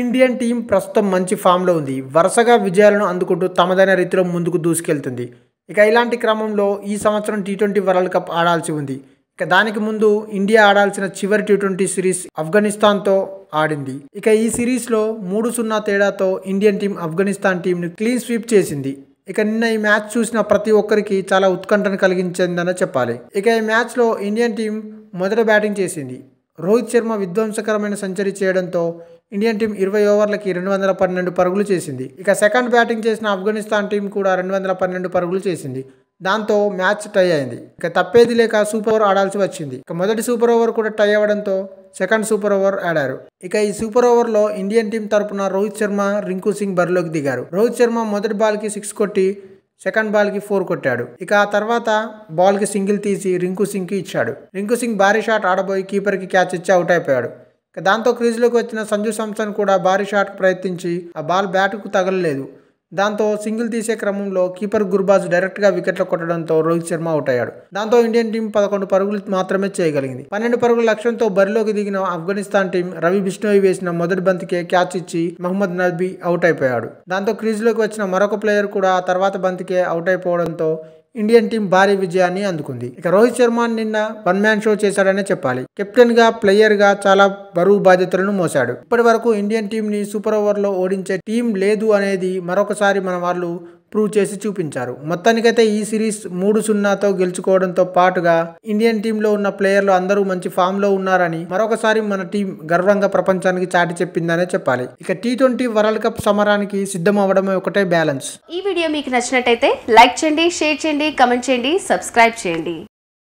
Indian team ప్రస్తుతం మంచి ఫామ్లో ఉంది. వరుసగా విజయాలను అందుకుంటూ తమదైన రీతిలో ముందుకు దూసుకెళ్తుంది. ఇక ఇలాంటి క్రమంలో ఈ సంవత్సరం టీ20 వరల్డ్ కప్ ఆడాల్సి ఉంది. ఇక దానికి ముందు ఇండియా ఆడాల్సిన చివరి టీ20 సిరీస్ ఆఫ్ఘనిస్తాన్తో ఆడింది. ఇక ఈ సిరీస్లో 3-0 తేడాతో ఇండియన్ టీం ఆఫ్ఘనిస్తాన్ టీంను క్లీన్ స్వీప్ చేసింది. ఇక నిన్న ఈ మ్యాచ్ చూసిన ప్రతి ఒక్కరికి చాలా ఉత్కంఠను కలిగించిందనే చెప్పాలి. ఇక ఈ మ్యాచ్లో ఇండియన్ టీం మొదట బ్యాటింగ్ చేసింది. రోహిత్ శర్మ విధ్వంసకరమైన సెంచరీ చేయడంతో ఇండియన్ టీం 20 ఓవర్లకి 212 పరుగులు చేసింది. ఇక సెకండ్ బ్యాటింగ్ చేసిన ఆఫ్ఘనిస్తాన్ టీం కూడా 212 పరుగులు చేసింది. దాంతో మ్యాచ్ టై అయింది. ఇక తప్పేది లేక సూపర్ ఓవర్ ఆడాల్సి వచ్చింది. ఇక మొదటి సూపర్ ఓవర్ కూడా టై అవ్వడంతో సెకండ్ సూపర్ ఓవర్ ఆడారు. ఇక ఈ సూపర్ ఓవర్లో ఇండియన్ టీం తరపున రోహిత్ శర్మ, రింకు సింగ్ బరిలోకి దిగారు. రోహిత్ శర్మ మొదటి బాల్కి 6 కొట్టి సెకండ్ బాల్కి 4 కొట్టాడు. ఇక ఆ తర్వాత బాల్కి సింగిల్ తీసి రింకు సింగ్కి ఇచ్చాడు. రింకు సింగ్ భారీ షాట్ ఆడబోయి కీపర్కి క్యాచ్ ఇచ్చి అవుట్ అయిపోయాడు. దాంతో క్రీజ్లోకి వచ్చిన సంజు శాంసన్ కూడా భారీ షాట్ ప్రయత్నించి ఆ బాల్ బ్యాట్కు తగలలేదు. దాంతో సింగిల్ తీసే క్రమంలో కీపర్ గుర్బాజ్ డైరెక్ట్గా వికెట్లు కొట్టడంతో రోహిత్ శర్మ అవుట్ అయ్యాడు. దాంతో ఇండియన్ టీం 11 పరుగులు మాత్రమే చేయగలిగింది. 12 పరుగుల లక్ష్యంతో బరిలోకి దిగిన ఆఫ్ఘనిస్తాన్ టీం రవి బిష్ణోయ్ వేసిన మొదటి బంతికే క్యాచ్ ఇచ్చి మహమ్మద్ నబీ అవుట్ అయిపోయాడు. దాంతో క్రీజ్లోకి వచ్చిన మరొక ప్లేయర్ కూడా ఆ తర్వాత బంతికే అవుట్ అయిపోవడంతో ఇండియన్ టీం భారీ విజయాన్ని అందుకుంది. ఇక రోహిత్ శర్మ నిన్న వన్ మ్యాన్ షో చేశాడనే చెప్పాలి. కెప్టెన్ గా, ప్లేయర్ గా చాలా బరువు బాధ్యతలను మోశాడు. ఇప్పటి వరకు ఇండియన్ టీం ని సూపర్ ఓవర్ లో ఓడించే టీం లేదు అనేది మరొకసారి మన వాళ్ళు ప్రూవ్ చేసి చూపించారు. మొత్తానికైతే ఈ సిరీస్ 3-0తో గెలుచుకోవడంతో పాటుగా ఇండియన్ టీంలో ఉన్న ప్లేయర్లు అందరూ మంచి ఫామ్ లో ఉన్నారని మరొకసారి మన టీం గర్వంగా ప్రపంచానికి చాటి చెప్పిందనే చెప్పాలి. ఇక టీ20 వరల్డ్ కప్ సమరానికి సిద్ధం అవ్వడమే ఒకటే బ్యాలెన్స్. ఈ వీడియో మీకు నచ్చినట్టయితే లైక్ చేయండి, షేర్ చేయండి, కమెంట్ చేయండి, సబ్స్క్రైబ్ చేయండి.